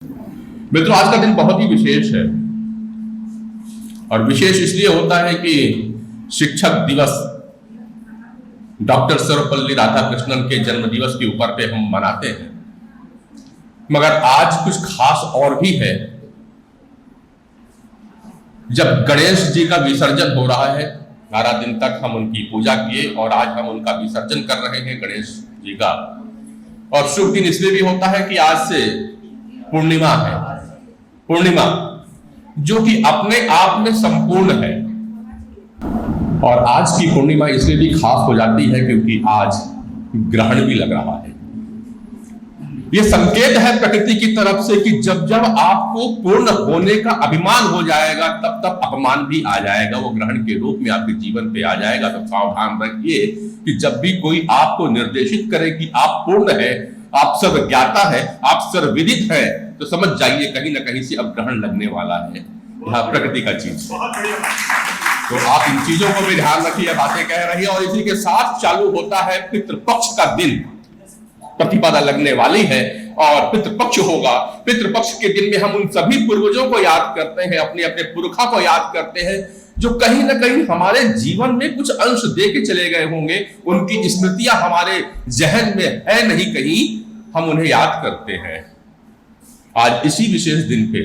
मित्रों, आज का दिन बहुत ही विशेष है और विशेष इसलिए होता है कि शिक्षक दिवस डॉक्टर सर्वपल्ली राधाकृष्णन के जन्म दिवस के ऊपर पे हम मनाते हैं। मगर आज कुछ खास और भी है। जब गणेश जी का विसर्जन हो रहा है, 12 दिन तक हम उनकी पूजा किए और आज हम उनका विसर्जन कर रहे हैं गणेश जी का। और शुभ दिन इसलिए भी होता है कि आज से पूर्णिमा है, पूर्णिमा जो कि अपने आप में संपूर्ण है। और आज की पूर्णिमा इसलिए भी खास हो जाती है क्योंकि आज ग्रहण भी लग रहा है। यह संकेत है प्रकृति की तरफ से कि जब जब आपको पूर्ण होने का अभिमान हो जाएगा तब तब अपमान भी आ जाएगा, वो ग्रहण के रूप में आपके जीवन पे आ जाएगा। तो सावधान रखिए कि जब भी कोई आपको निर्देशित करे कि आप पूर्ण है, आप सर्वज्ञाता है, आप सर्वविदित है, तो समझ जाइए कहीं ना कहीं से अब ग्रहण लगने वाला है। यह प्रकृति का चीज है। तो आप इन चीजों को भी ध्यान रखिए, बातें कह रही है। और इसी के साथ चालू होता है पितृपक्ष का दिन। प्रतिपदा लगने वाली है और पितृपक्ष होगा। पितृपक्ष के दिन में हम उन सभी पूर्वजों को याद करते हैं, अपने अपने पुरखा को याद करते हैं जो कहीं ना कहीं हमारे जीवन में कुछ अंश दे के चले गए होंगे। उनकी स्मृतियां हमारे जहन में है नहीं कहीं, हम उन्हें याद करते हैं। आज इसी विशेष दिन पे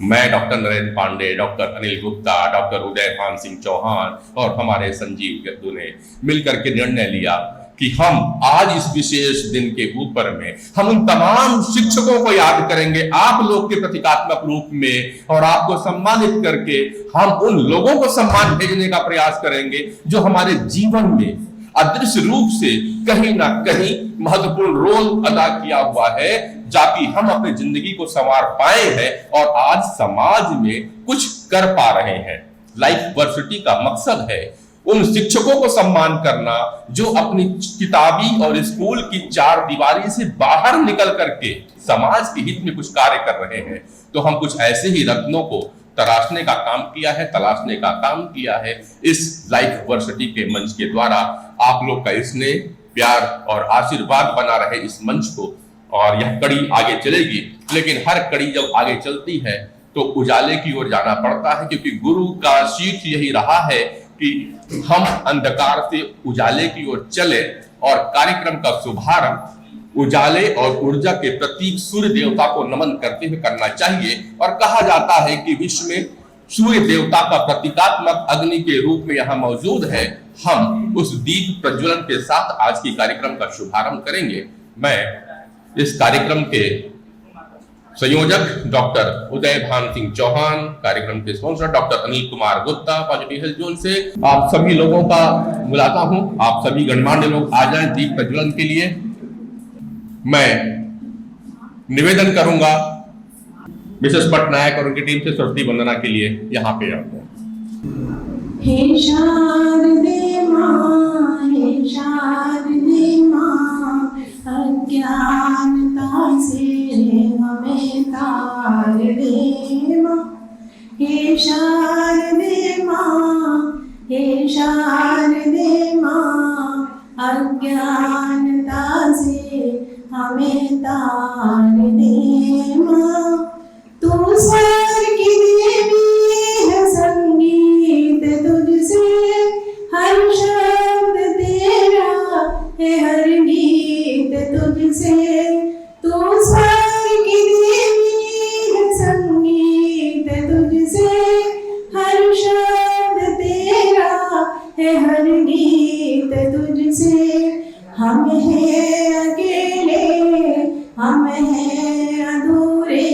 मैं doctor Narendra Pande, doctor Anil Gupta, doctor Udaybhan Singh Chauhan और हमारे संजीव यदु ने मिलकर के निर्णय लिया कि हम आज इस विशेष दिन के ऊपर में हम उन तमाम शिक्षकों को याद करेंगे आप लोग के प्रतीकात्मक रूप में, और आपको सम्मानित करके हम उन लोगों को सम्मान भेजने का प्रयास करेंगे जो हमारे जीवन में अदृश्य रूप से कहीं ना कहीं महत्वपूर्ण रोल अदा किया हुआ है, ताकि हम अपनी जिंदगी को संवार पाए हैं और आज समाज में कुछ कर पा रहे हैं। लाइफ वर्सिटी का मकसद है उन शिक्षकों को सम्मान करना जो अपनी किताबी और स्कूल की चार दीवारी से बाहर निकल करके समाज के हित में कुछ कार्य कर रहे हैं। तो हम कुछ ऐसे ही रत्नों को तराशने का काम किया है, तलाशने का काम किया है इस लाइफ वर्सिटी के मंच के द्वारा। आप लोग का स्नेह, प्यार और आशीर्वाद बना रहे इस मंच को। और यह कड़ी आगे चलेगी, लेकिन हर कड़ी जब आगे चलती है तो उजाले की ओर जाना पड़ता है, क्योंकि गुरु का शीर्ष यही रहा है कि हम अंधकार से उजाले की ओर चले। और कार्यक्रम का शुभारंभ उजाले और ऊर्जा के प्रतीक सूर्य देवता को नमन करते हुए करना चाहिए। और कहा जाता है कि विश्व में सूर्य देवता का प्रतीकात्मक अग्नि के रूप में यहाँ मौजूद है। हम उस दीप प्रज्वलन के साथ आज की कार्यक्रम का शुभारंभ करेंगे। मैं इस कार्यक्रम के संयोजक डॉक्टर उदयभान सिंह चौहान, कार्यक्रम के sponsor doctor Anil Kumar Gupta, positive health zone से आप सभी लोगों का बुलाता हूं। आप सभी गणमान्य लोग आ जाएं दीप प्रज्वलन के लिए। मैं निवेदन करूंगा मिसेस पटनायक और उनकी टीम से सरस्वती वंदना के लिए यहाँ पे आते हैं। हे शारदे माँ, हे शारदे माँ, अज्ञानता से हमें तार दे माँ। हे शारदे माँ, हे शारदे माँ, अज्ञानता से हमें तार दे माँ। तू स्वर की देवी है, संगीत तुझसे हर शब्द तेरा है, हर गीत तुझसे। तू स्वर की देवी है, संगीत तुझसे हर शब्द तेरा है, हर गीत तुझसे। हम हैं अकेले, हम हैं अधूरे,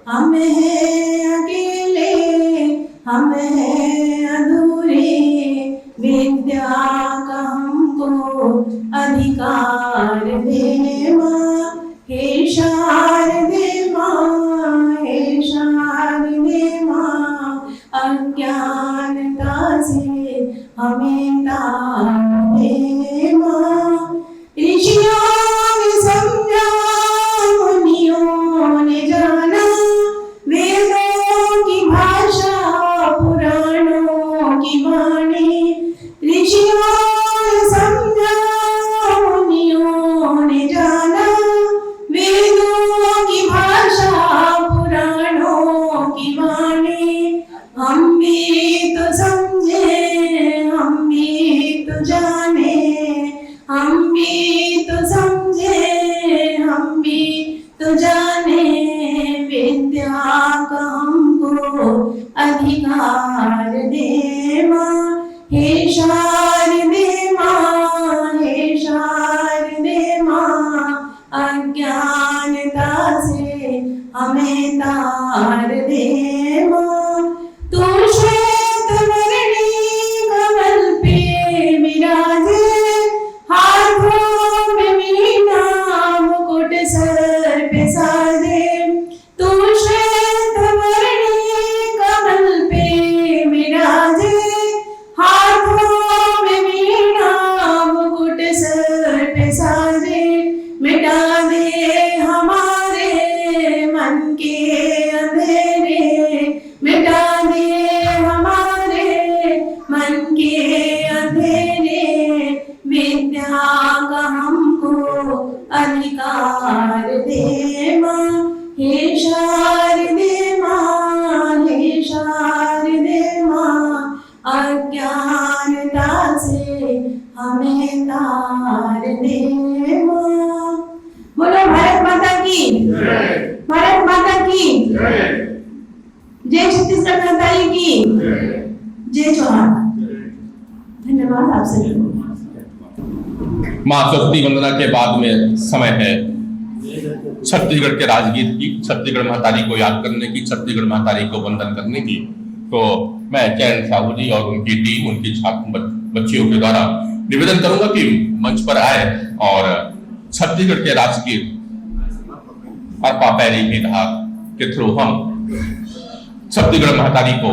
हम हैं अकेले, हम हैं अधूरे। विद्या का हमको अधिकार दे माँ। हे शारदे माँ, हे शारदे माँ, अज्ञानता से हमें तार दे माँ। ऋषियों ने समझा, मुनियों ने जाना, वे तो जाने विद्या का हमको अधिकार दे माँ। हे शारदे माँ, हे शारदे माँ, अज्ञानता से हमें तार दे माँ। तू श्वेत वर्णी कमल पे विराजे, हाथों में वीणा मुकुट सर पे साजे। तू श्वेत वर्णी कमल पे विराजे, हाथों में वीणा मुकुट सर पे साजे। मिटा दे हमारे मन के अंधेरे, मिटा दे हमारे मन के अंधेरे। विद्या का हमको अधिकार दे माँ। हे शारदे माँ, हे शारदे माँ, अज्ञानता से हमें तार दे माँ। बोलो भारत माता की, भारत माता की जय। छत्तीसगढ़ माता की जय। चौहान। धन्यवाद आप सभी को। माँ सरस्वती वंदना के बाद में समय है छत्तीसगढ़ के राजगीत की, छत्तीसगढ़ महतारी को याद करने की, छत्तीसगढ़ महतारी को वंदन करने की। तो मैं चैन साहू जी और उनकी टीम, उनकी छात्र बच्चियों के द्वारा निवेदन करूंगा कि मंच पर आए और छत्तीसगढ़ के राजगीत हरपा पैरी की धार के थ्रू हम छत्तीसगढ़ महतारी को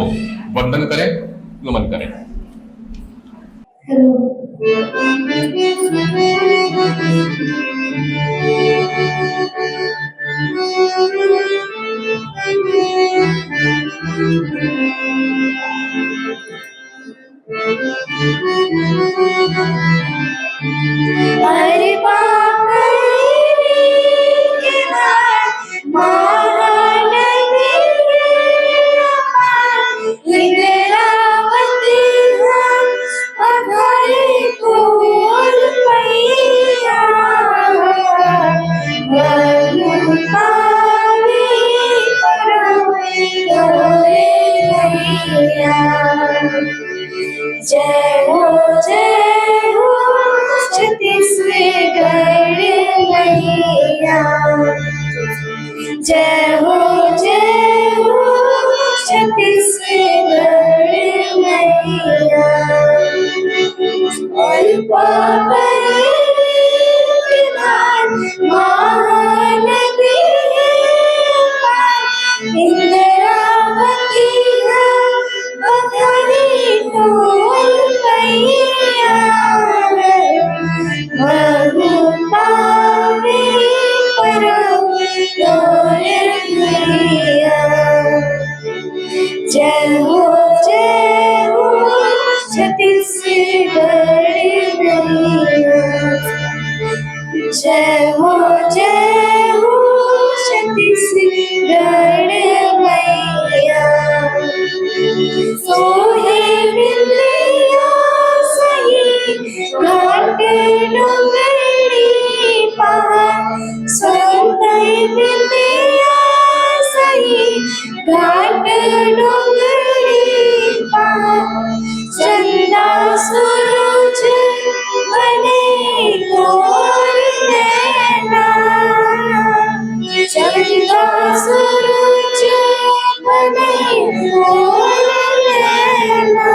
वंदन करें, नमन करें। अरे जय हो छत्तीसगढ़ मैया। जय हो छत्तीसगढ़ मैया। महानदी इंद्रावती बधाई तोल मैया। पावे परम तोर मैया। जय हो छत्तीसगढ़ मैया। जय हो छत्तीसगढ़ मैया। सोहे बिंदिया सही घाट डोंगरी पहाड़। सोहे बिंदिया सही घाट डोंगरी पहाड़। चंदा सूरज बने तोर नैना। चंदा सूरज बने तोर नैना।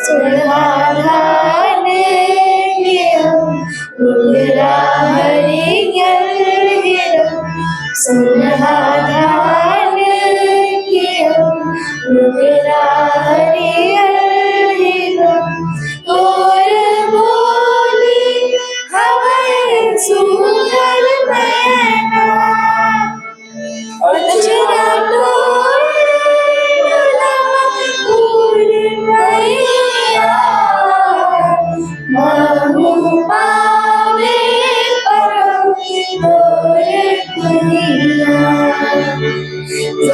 सुहाने उगरा हरियर सुहाने उगरा हरियर। तोर बोली हमें सुंदर मैना। अजरा तोर फूल मैया। महू पावे परम तोर मैया।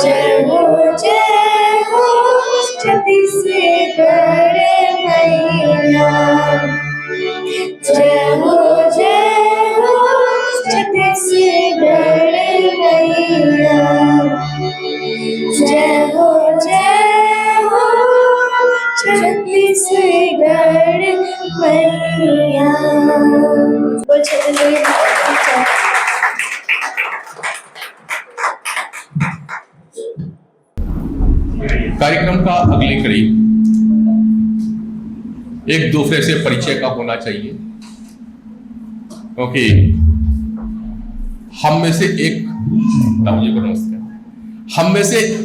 जय हो कार्यक्रम का अगली कड़ी एक दूसरे से परिचय का होना चाहिए, क्योंकि हम में से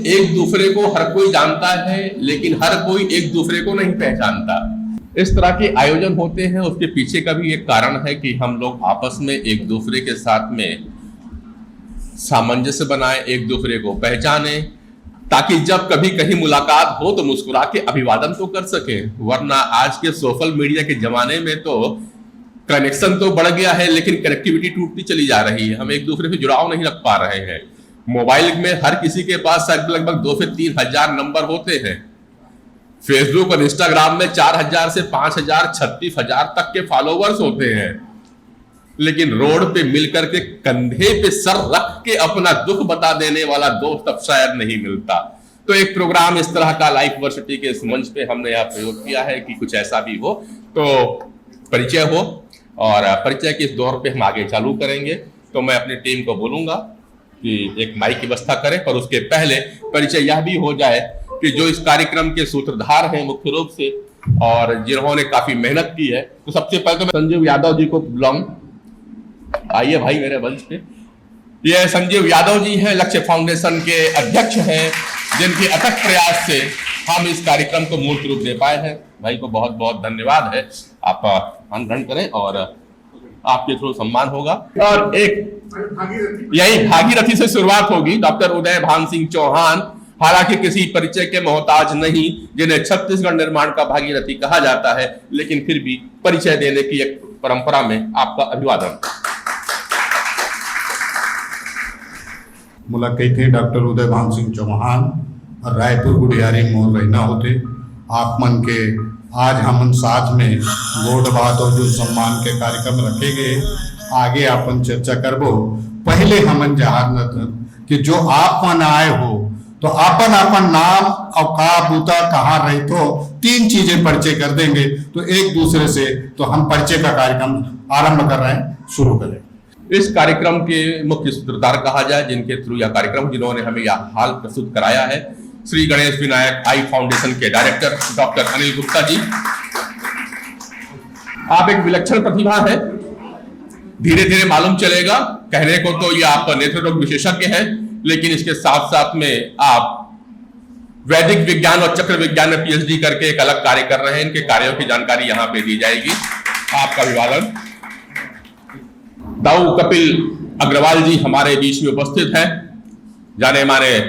एक दूसरे को हर कोई जानता है, लेकिन हर कोई एक दूसरे को नहीं पहचानता। इस तरह के आयोजन होते हैं, उसके पीछे का भी एक कारण है कि हम लोग आपस में एक दूसरे के साथ में सामंजस्य बनाएं, एक दूसरे को पहचाने, ताकि जब कभी कहीं मुलाकात हो तो मुस्कुरा के अभिवादन तो कर सके। वरना आज के सोशल मीडिया के जमाने में तो कनेक्शन तो बढ़ गया है, लेकिन कनेक्टिविटी टूटती चली जा रही है। हम एक दूसरे से जुड़ाव नहीं रख पा रहे हैं। मोबाइल में हर किसी के पास लगभग 2 से 3 हजार नंबर होते हैं। फेसबुक और इंस्टाग्राम में 4000 से 5000, 36,000 तक के फॉलोवर्स होते हैं, लेकिन रोड पे मिलकर के कंधे पे सर रख के अपना दुख बता देने वाला दोस्त अब शायद नहीं मिलता। तो एक प्रोग्राम इस तरह का लाइफ वर्सिटी के इस मंच पे हमने यहाँ प्रयोग किया है कि कुछ ऐसा भी हो तो परिचय हो, और परिचय के इस दौर पे हम आगे चालू करेंगे। तो मैं अपनी टीम को बोलूंगा कि एक माइक की व्यवस्था करें, पर उसके पहले परिचय यह भी हो जाए कि जो इस कार्यक्रम के सूत्रधार हैं मुख्य रूप से, और जिन्होंने काफी मेहनत की है, तो सबसे पहले तो मैं संजीव यादव जी को बुलाऊं। आइए भाई मेरे मंच पे। ये संजीव यादव जी हैं, लक्ष्य फाउंडेशन के अध्यक्ष हैं, जिनके अथक प्रयास से हम इस कार्यक्रम को मूर्त रूप दे पाए हैं। भाई को बहुत बहुत धन्यवाद है। आप ग्रहण करें और आपके थ्रू सम्मान होगा। और एक यही भागीरथी से शुरुआत होगी, डॉक्टर उदय भान सिंह चौहान, हालांकि किसी परिचय के मोहताज नहीं, जिन्हें छत्तीसगढ़ निर्माण का भागीरथी कहा जाता है, लेकिन फिर भी परिचय देने की एक परंपरा में आपका अभिवादन। मुलाकात थे डॉक्टर उदय भान सिंह चौहान और रायपुर गुड़ियारी मोर रहना होते आप मन के आज हमन साथ में गोड बात और जो सम्मान के कार्यक्रम रखे गए, आगे अपन चर्चा करबो। पहले हमन जहार न कि जो आप मन आए हो तो अपन अपन नाम और का बूता कहाँ रहे, तो 3 चीजें परिचय कर देंगे तो एक दूसरे से तो हम परिचय का कार्यक्रम आरंभ कर रहे हैं, शुरू करें। इस कार्यक्रम के मुख्य सूत्रधार कहा जाए, जिनके थ्रू यह कार्यक्रम, जिन्होंने हमें यह हाल प्रस्तुत कराया है, श्री गणेश विनायक आई फाउंडेशन के डायरेक्टर डॉक्टर अनिल गुप्ता जी। आप एक विलक्षण प्रतिभा है, धीरे धीरे मालूम चलेगा। कहने को तो ये आप नेत्र रोग विशेषज्ञ हैं, लेकिन इसके साथ साथ में आप वैदिक विज्ञान और चक्र विज्ञान में पीएचडी करके एक अलग कार्य कर रहे हैं। इनके कार्यों की जानकारी यहाँ पे दी जाएगी। आपका अभिवादन। दाऊ कपिल अग्रवाल जी हमारे बीच में उपस्थित हैं, जाने माने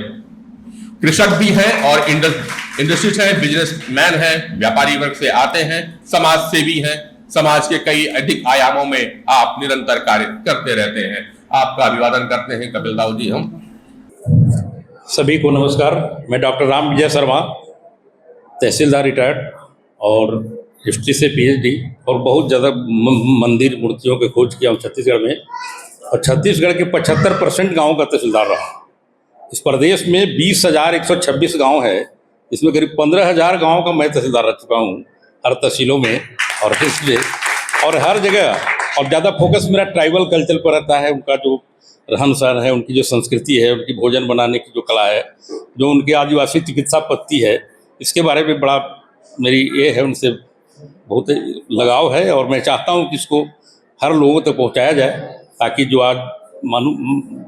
कृषक भी हैं और इंडस्ट्रिस्ट हैं, बिजनेसमैन हैं, व्यापारी वर्ग से आते हैं, समाज सेवी हैं। समाज के कई अधिक आयामों में आप निरंतर कार्य करते रहते हैं। आपका अभिवादन करते हैं कपिल दाऊ जी। हम सभी को नमस्कार। मैं डॉक्टर राम विजय शर्मा, तहसीलदार रिटायर्ड और हिस्ट्री से पीएचडी, और बहुत ज़्यादा मंदिर मूर्तियों के खोज किया हूँ छत्तीसगढ़ में, और छत्तीसगढ़ के 75% गाँव का तहसीलदार रहा। इस प्रदेश में 20,126 गांव है, इसमें करीब 15,000 गाँव का मैं तहसीलदार रह चुका हूँ, हर तहसीलों में। और इसलिए और हर जगह, और ज़्यादा फोकस मेरा ट्राइबल कल्चर पर रहता है। उनका जो रहन सहन है, उनकी जो संस्कृति है, उनकी भोजन बनाने की जो कला है, जो उनकी आदिवासी चिकित्सा पद्धति है, इसके बारे में बड़ा मेरी ये है, उनसे बहुत लगाव है। और मैं चाहता हूँ कि इसको हर लोगों तक पहुँचाया जाए, ताकि जो आज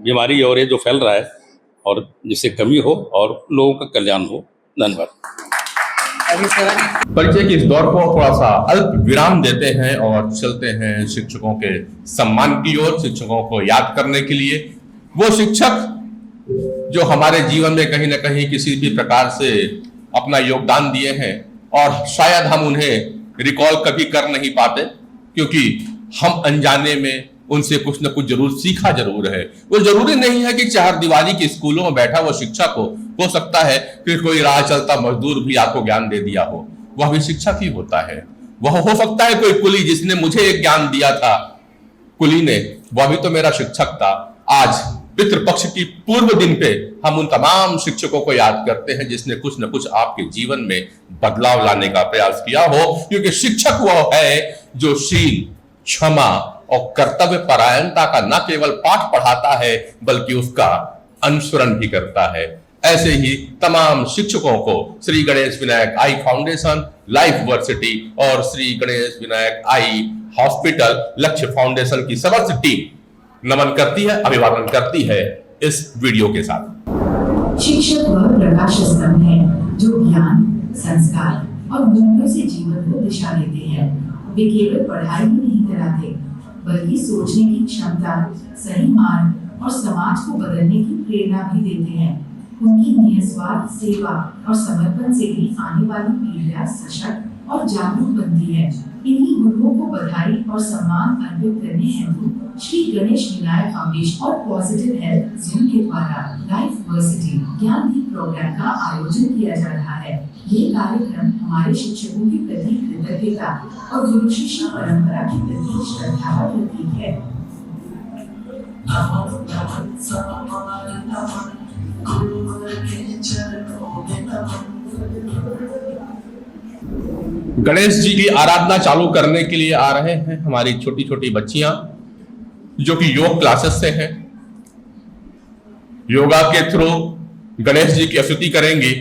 बीमारी और ये जो फैल रहा है, और जिससे कमी हो और लोगों का कल्याण हो। धन्यवाद। परिचय के इस दौर को थोड़ा सा अल्प विराम देते हैं और चलते हैं शिक्षकों के सम्मान की ओर, शिक्षकों को याद करने के लिए। वो शिक्षक जो हमारे जीवन में कहीं ना कहीं किसी भी प्रकार से अपना योगदान दिए हैं, और शायद हम उन्हें रिकॉल कभी कर नहीं पाते, क्योंकि हम अनजाने में उनसे कुछ न कुछ जरूर सीखा जरूर है। वो जरूरी नहीं है कि चार दीवारी के स्कूलों में बैठा वो शिक्षक हो सकता है कि कोई राह चलता मजदूर भी आपको ज्ञान दे दिया हो, वह भी शिक्षक ही होता है। वह हो सकता है कोई कुली जिसने मुझे एक ज्ञान दिया था, कुली ने, वह भी तो मेरा शिक्षक था। आज पितृपक्ष की पूर्व दिन पे हम उन तमाम शिक्षकों को याद करते हैं जिसने कुछ न कुछ आपके जीवन में बदलाव लाने का प्रयास किया हो, क्योंकि शिक्षक वह है जो शील, क्षमा और कर्तव्य परायणता का न केवल पाठ पढ़ाता है बल्कि उसका अनुसरण भी करता है। ऐसे ही तमाम शिक्षकों को श्री गणेश विनायक आई फाउंडेशन, लाइफ वर्सिटी और श्री गणेश विनायक आई हॉस्पिटल लक्ष्य फाउंडेशन की समस्त टीम नमन करती है, अभिवादन करती है इस वीडियो के साथ। शिक्षक वह प्रकाश स्तंभ है जो ज्ञान, संस्कार और मूल्यों से जीवन को दिशा देते हैं। वे केवल पढ़ाई ही नहीं कराते बल्कि सोचने की क्षमता, सही मार्ग और समाज को बदलने की प्रेरणा भी देते हैं। उनकी निस्वार्थ सेवा और समर्पण से ही आने वाली पीढ़ियां सशक्त और जागरूक बनती है। इन्हीं गुरुओं को बधाई और सम्मान अर्पित करने हेतु श्री गणेश विनायक फाउंडेशन और पॉजिटिव हेल्थ जोन के द्वारा लाइफ वर्सिटी ज्ञानदीप प्रोग्राम का आयोजन किया जा रहा है। ये कार्यक्रम हमारे शिक्षकों के प्रति कृतज्ञता और गुरु शिष्य परंपरा के प्रति श्रद्धा का प्रतीक है। गणेश जी की आराधना चालू करने के लिए आ रहे हैं हमारी छोटी छोटी बच्चियां जो कि योग क्लासेस से हैं। योगा के थ्रू गणेश जी की स्तुति करेंगी,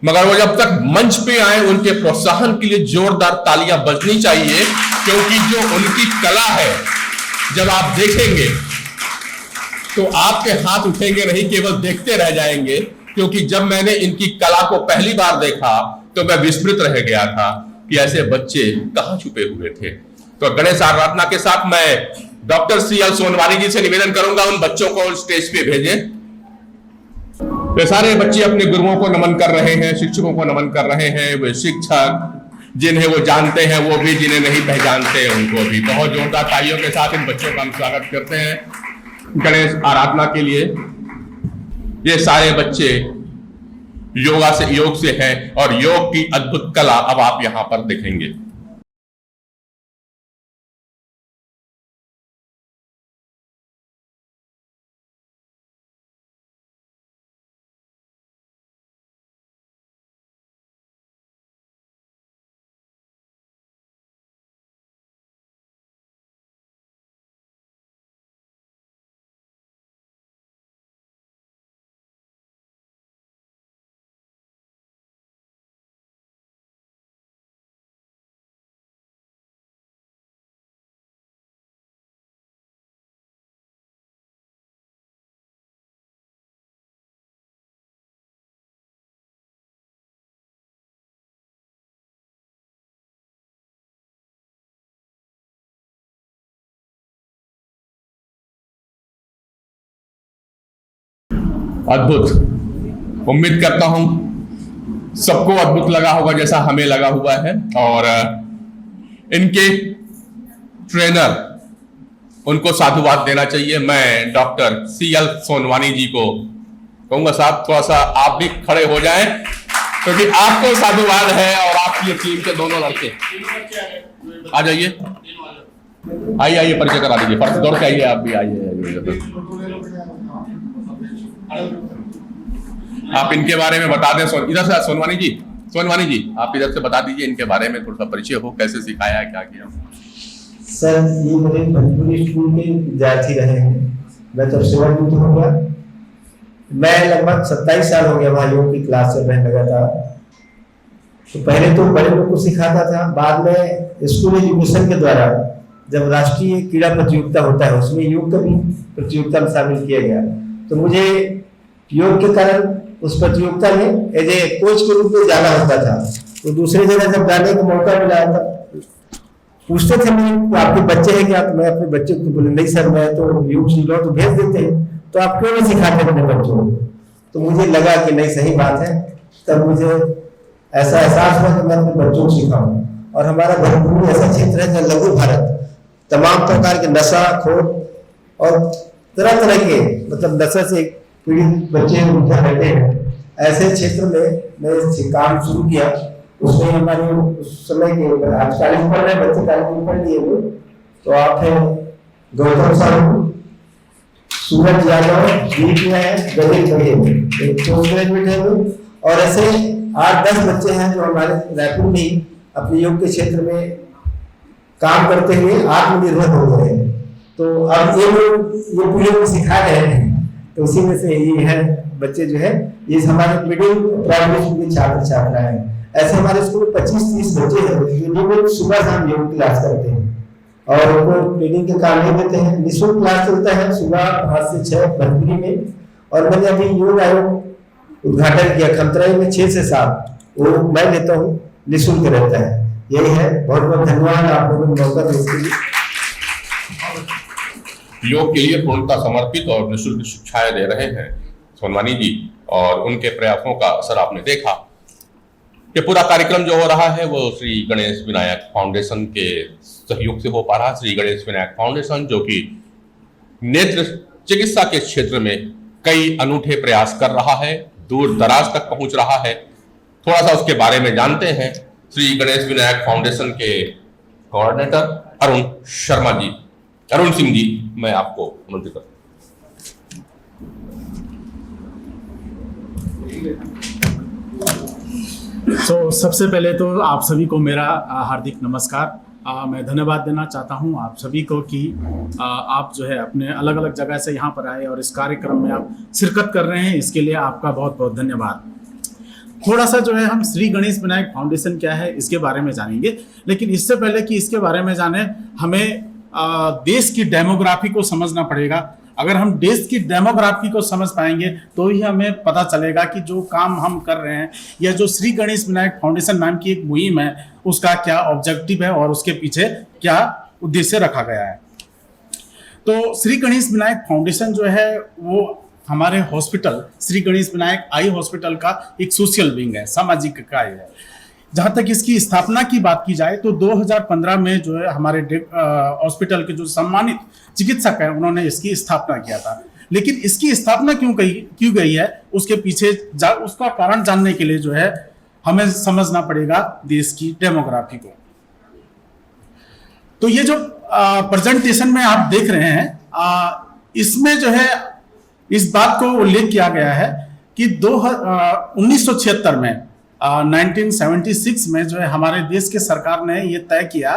मगर वो जब तक मंच पे आए उनके प्रोत्साहन के लिए जोरदार तालियां बजनी चाहिए, क्योंकि जो उनकी कला है जब आप देखेंगे तो आपके हाथ उठेंगे नहीं, केवल देखते रह जाएंगे। क्योंकि जब मैंने इनकी कला को पहली बार देखा तो मैं विस्मृत रह गया था कि ऐसे बच्चे कहां छुपे हुए थे। तो गणेश आराधना के साथ मैं डॉक्टर CL सोनवानी जी से निवेदन करूंगा उन बच्चों को स्टेज पे भेजें। वे सारे बच्चे अपने गुरुओं को नमन कर रहे हैं, शिक्षकों को नमन कर रहे हैं। वे शिक्षक जिन्हें वो जानते हैं वो भी, जिन्हें नहीं पहचानते उनको भी। बहुत जोरदार तालियों के साथ इन बच्चों का हम स्वागत करते हैं गणेश आराधना के लिए। ये सारे बच्चे योग से हैं और योग की अद्भुत कला अब आप यहां पर देखेंगे। अद्भुत, उम्मीद करता हूं सबको अद्भुत लगा होगा जैसा हमें लगा हुआ है। और इनके ट्रेनर उनको साधुवाद देना चाहिए। मैं डॉक्टर CL सोनवानी जी को कहूंगा साहब थोड़ा सा आप भी खड़े हो जाएं, क्योंकि आपको साधुवाद है और आपकी टीम के दोनों लड़के आ जाइए, आइए परिचय करा दीजिए। फर्स्ट दौड़ के आइए, आप भी आइए। आप इनके बारे में बता दें। इधर से सोनवानी जी आप इधर से बता दीजिए इनके बारे में थोड़ा सा परिचय हो, कैसे सिखाया क्या किया। सर ये मेरे भोजपुरी स्कूल के विद्यार्थी रहे हैं। मैं तब सेवानिवृत्त हो गया। मैं लगभग 27 साल हो गया वहाँ योग की क्लास में रहने लगा था। तो पहले तो बड़े लोग को सिखाता था, बाद में स्कूल एजुकेशन के द्वारा जब राष्ट्रीय क्रीड़ा प्रतियोगिता होता है उसमें योग का भी प्रतियोगिता में शामिल किया गया। तो मुझे योग के कारण उस प्रतियोगिता में एज ए कोच के रूप में जाना होता था। तो दूसरी जगह जब जाने का मौका मिला था पूछते थे मैं आपके बच्चे हैं क्या? तो मैं अपने बच्चे को बोले नहीं सर मैं तो योग सीख रहा हूं। तो भेज देते हैं, तो आप क्यों नहीं सिखाते अपने बच्चों को? तो मुझे लगा कि नहीं सही बात है। तब मुझे ऐसा एहसास हुआ कि मैं अपने बच्चों को सिखाऊं। और हमारा भोजपुर ऐसा क्षेत्र है जहाँ लघु भारत तमाम प्रकार के नशा खोर और तरह तरह के मतलब नशा से पीड़ित बच्चे रहते हैं। ऐसे क्षेत्र में मैं काम शुरू किया। उसमें हमारे उस समय के आज कॉलेज पढ़ रहे बच्चे कॉलेज में पढ़ लिए लोग। तो आप हैं गौतम साहू, सूरज यादव, जीत है, गणेश बघेल, पोस्ट ग्रेजुएट है लोग। और ऐसे 8-10 बच्चे हैं जो हमारे रायपुर में ही अपने योग के क्षेत्र में काम करते हुए आत्मनिर्भर हो गए हैं। तो अब ये लोग ये पूरे को सिखा रहे हैं, तो उसी में से ये है बच्चे जो है ये हमारे मिडिल प्राइमरी स्कूल के छात्र छात्रा हैं। ऐसे हमारे स्कूल में 25-30 बच्चे हैं जो नियमित सुबह शाम योग क्लास करते हैं और उनको ट्रेनिंग के काम नहीं देते हैं। निःशुल्क क्लास चलता है सुबह 5 से 6 भरतपुरी में, और मैंने अभी योग आयोग उद्घाटन किया खमतराई में 6 से 7, वो मैं लेता हूँ, निःशुल्क रहता है। यही है, बहुत बहुत धन्यवाद आप लोगों को मौका देने के लिए। योग के लिए पूर्णतः समर्पित और निःशुल्क शिक्षाएं दे रहे हैं सोनवानी जी, और उनके प्रयासों का असर आपने देखा। ये पूरा कार्यक्रम जो हो रहा है वो श्री गणेश विनायक फाउंडेशन के सहयोग से हो पा रहा है। श्री गणेश विनायक फाउंडेशन जो कि नेत्र चिकित्सा के क्षेत्र में कई अनूठे प्रयास कर रहा है, दूर दराज तक पहुंच रहा है। थोड़ा सा उसके बारे में जानते हैं। श्री गणेश विनायक फाउंडेशन के कोऑर्डिनेटर अरुण शर्मा जी, अरुण सिंह जी, मैं आपको आमंत्रित करता हूं। तो सबसे पहले तो आप सभी को मेरा हार्दिक नमस्कार। मैं धन्यवाद देना चाहता हूं आप सभी को कि आप जो है अपने अलग अलग जगह से यहां पर आए और इस कार्यक्रम में आप शिरकत कर रहे हैं, इसके लिए आपका बहुत बहुत धन्यवाद। थोड़ा सा जो है हम श्री गणेश विनायक फाउंडेशन क्या है इसके बारे में जानेंगे, लेकिन इससे पहले कि इसके बारे में जाने हमें देश की डेमोग्राफी को समझना पड़ेगा। अगर हम देश की डेमोग्राफी को समझ पाएंगे तो ही हमें पता चलेगा कि जो काम हम कर रहे हैं या जो श्री गणेश विनायक फाउंडेशन नाम की एक मुहिम है उसका क्या ऑब्जेक्टिव है और उसके पीछे क्या उद्देश्य रखा गया है। तो श्री गणेश विनायक फाउंडेशन जो है वो हमारे hospital Shri Ganesh Vinayak eye hospital का एक सोशल विंग है, सामाजिक इकाई है। जहाँ तक इसकी स्थापना की बात की जाए तो 2015 में जो है हमारे हॉस्पिटल के जो सम्मानित चिकित्सक हैं उन्होंने इसकी स्थापना किया था। लेकिन इसकी स्थापना क्यों गई है उसके पीछे उसका कारण जानने के लिए जो है हमें समझना पड़ेगा देश की डेमोग्राफी को। तो ये जो प्रेजेंटेशन में आप देख रहे हैं इसमें जो है इस बात को उल्लेख किया गया है कि 1976 में 1976 में जो है हमारे देश के सरकार ने ये तय किया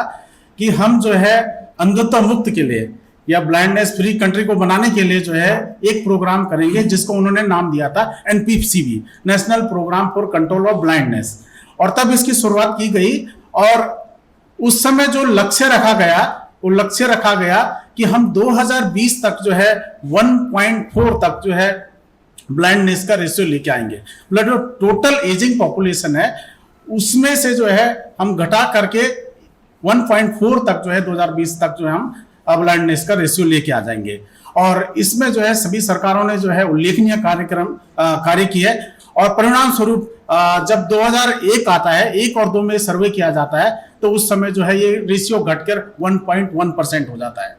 कि हम जो है अंधत्व मुक्त के लिए या ब्लाइंडनेस फ्री कंट्री को बनाने के लिए जो है एक प्रोग्राम करेंगे जिसको उन्होंने नाम दिया था NPCB, national programme for control of blindness. और तब इसकी शुरुआत की गई और उस समय जो लक्ष्य रखा गया वो लक्ष्य रखा गया कि हम 2020 तक जो है 1.4 तक जो है ब्लाइंडनेस का रेशियो लेके आएंगे। मतलब जो टोटल एजिंग पॉपुलेशन है उसमें से जो है हम घटा करके 1.4 तक जो है 2020 तक जो है हम ब्लाइंडनेस का रेशियो लेके आ जाएंगे। और इसमें जो है सभी सरकारों ने जो है उल्लेखनीय कार्य किए और परिणाम स्वरूप जब 2001 आता है 1 और 2 में सर्वे किया जाता है तो उस समय जो है ये रेशियो घटकर 1.1% हो जाता है।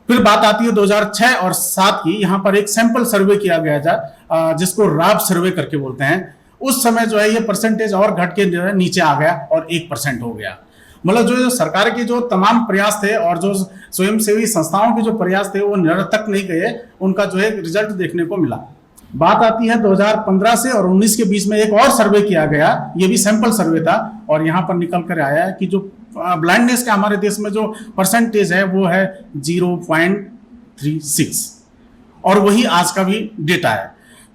फिर बात आती है 2006 और 7 की। यहाँ पर एक सैंपल सर्वे किया गया था जिसको राब सर्वे करके बोलते हैं। उस समय जो है ये परसेंटेज और घट के जो है नीचे आ गया और 1% हो गया। मतलब जो सरकार के जो तमाम प्रयास थे और जो स्वयंसेवी संस्थाओं के जो प्रयास थे वो निरर्थक नहीं गए, उनका जो है रिजल्ट देखने को मिला। बात आती है 2015 से और 19 के बीच में एक और सर्वे किया गया, ये भी सैंपल सर्वे था और यहाँ पर निकल कर आया है कि जो ब्लाइंडनेस का हमारे देश में जो परसेंटेज है वो है 0.36 और वही आज का भी डेटा है।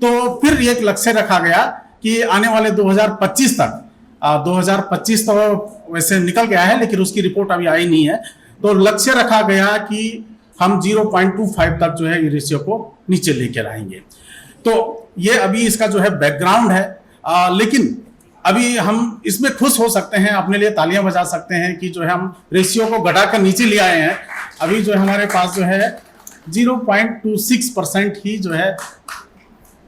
तो फिर एक लक्ष्य रखा गया कि आने वाले 2025 तक 2025 तो वैसे निकल गया है लेकिन उसकी रिपोर्ट अभी आई नहीं है, तो लक्ष्य रखा गया कि हम 0.25 तक जो है ये रेशियो को नीचे लेकर आएंगे। तो ये अभी इसका जो है बैकग्राउंड है, लेकिन अभी हम इसमें खुश हो सकते हैं, अपने लिए तालियां बजा सकते हैं कि जो है हम रेशियो को घटाकर नीचे ले आए हैं। अभी जो हमारे पास जो है 0.26% ही जो है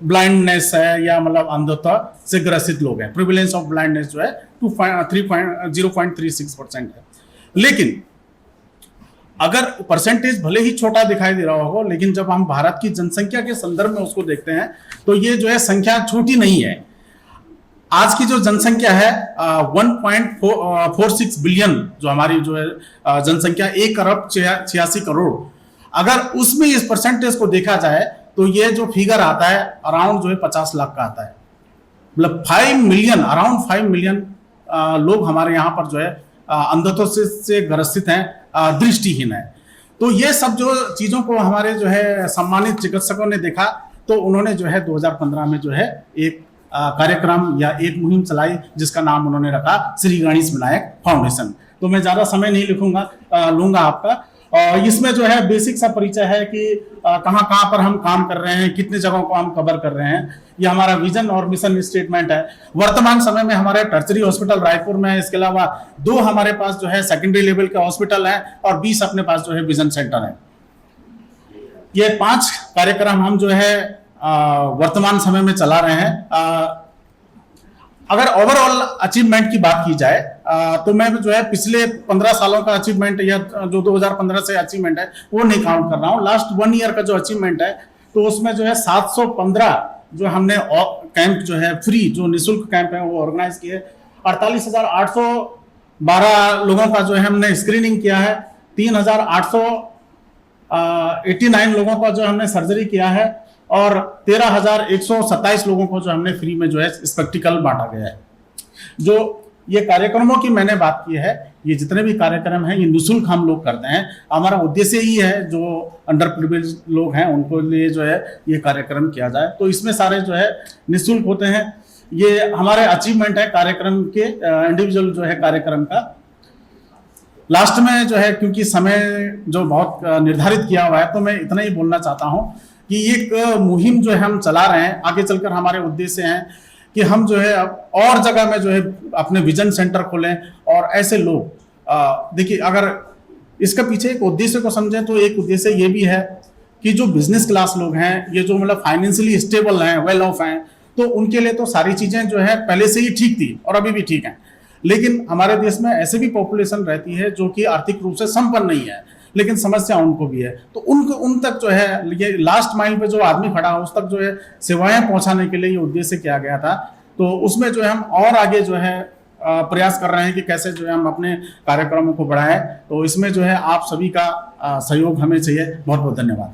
ब्लाइंडनेस है या मतलब अंधत्व से ग्रसित लोग हैं। प्रिविलेंस ऑफ ब्लाइंडनेस जो है 0.36% है। लेकिन अगर परसेंटेज भले ही छोटा दिखाई दे रहा हो, लेकिन जब हम भारत की जनसंख्या के संदर्भ में उसको देखते हैं तो ये जो है संख्या छोटी नहीं है। आज की जो जनसंख्या है 1.46 बिलियन जो हमारी जो है जनसंख्या 1 अरब 86 करोड़, अगर उसमें इस परसेंटेज को देखा जाए तो ये जो फिगर आता है अराउंड जो है 50 लाख का आता है। मतलब 5 मिलियन, अराउंड 5 मिलियन लोग हमारे यहाँ पर जो है अंधत्व से ग्रसित हैं, दृष्टिहीन है। तो ये सब जो चीज़ों को हमारे जो है सम्मानित चिकित्सकों ने देखा, तो उन्होंने जो है 2015 में जो है एक कार्यक्रम या एक मुहिम चलाई, जिसका नाम उन्होंने रखा श्री गणेश विनायक फाउंडेशन। तो मैं ज़्यादा समय नहीं लूँगा आपका। और इसमें जो है बेसिक सा परिचय है कि कहाँ पर हम काम कर रहे हैं, कितने जगहों को हम कवर कर रहे हैं। ये हमारा विजन और मिशन स्टेटमेंट है। वर्तमान समय में हमारे टर्चरी हॉस्पिटल रायपुर में है, इसके अलावा 2 हमारे पास जो है सेकेंडरी लेवल के हॉस्पिटल हैं और 20 अपने पास जो है विजन सेंटर है। ये 5 कार्यक्रम हम जो है वर्तमान समय में चला रहे हैं। अगर ओवरऑल अचीवमेंट की बात की जाए तो मैं जो है पिछले 15 सालों का अचीवमेंट या जो 2015 से अचीवमेंट है वो नहीं काउंट कर रहा हूँ। लास्ट 1 ईयर का जो अचीवमेंट है तो उसमें जो है 715 जो हमने कैंप जो है फ्री जो निःशुल्क कैंप है वो ऑर्गेनाइज किए। 48,812 लोगों का जो है हमने स्क्रीनिंग किया है। 3,889 लोगों का जो हमने सर्जरी किया है और 13,127 लोगों को जो हमने फ्री में जो है स्पेक्टिकल बांटा गया है। जो ये कार्यक्रमों की मैंने बात की है, ये जितने भी कार्यक्रम हैं ये निःशुल्क हम लोग करते हैं। हमारा उद्देश्य ही है जो अंडर प्रिविलेज लोग हैं उनको लिए जो है ये कार्यक्रम किया जाए। तो इसमें सारे जो है निःशुल्क होते हैं। ये हमारे अचीवमेंट है कार्यक्रम के, इंडिविजुअल जो है कार्यक्रम का। लास्ट में जो है क्योंकि समय जो बहुत निर्धारित किया हुआ है तो मैं इतना ही बोलना चाहता हूँ कि एक मुहिम जो है हम चला रहे हैं। आगे चलकर हमारे उद्देश्य हैं कि हम जो है और जगह में जो है अपने विजन सेंटर खोलें और ऐसे लोग देखिए, अगर इसके पीछे एक उद्देश्य को समझें तो एक उद्देश्य ये भी है कि जो बिजनेस क्लास लोग हैं, ये जो मतलब फाइनेंशियली स्टेबल हैं, वेल ऑफ हैं, तो उनके लिए तो सारी चीज़ें जो है पहले से ही ठीक थी और अभी भी ठीक हैं। लेकिन हमारे देश में ऐसे भी पॉपुलेशन रहती है जो कि आर्थिक रूप से संपन्न नहीं है, लेकिन समस्या उनको भी है। तो उन तक जो है ये लास्ट माइल पे जो आदमी खड़ा है उस तक जो है सेवाएं पहुंचाने के लिए ये उद्देश्य किया गया था। तो उसमें जो है हम और आगे जो है प्रयास कर रहे हैं कि कैसे जो है हम अपने कार्यक्रमों को बढ़ाएं। तो इसमें जो है आप सभी का सहयोग हमें चाहिए। बहुत बहुत धन्यवाद।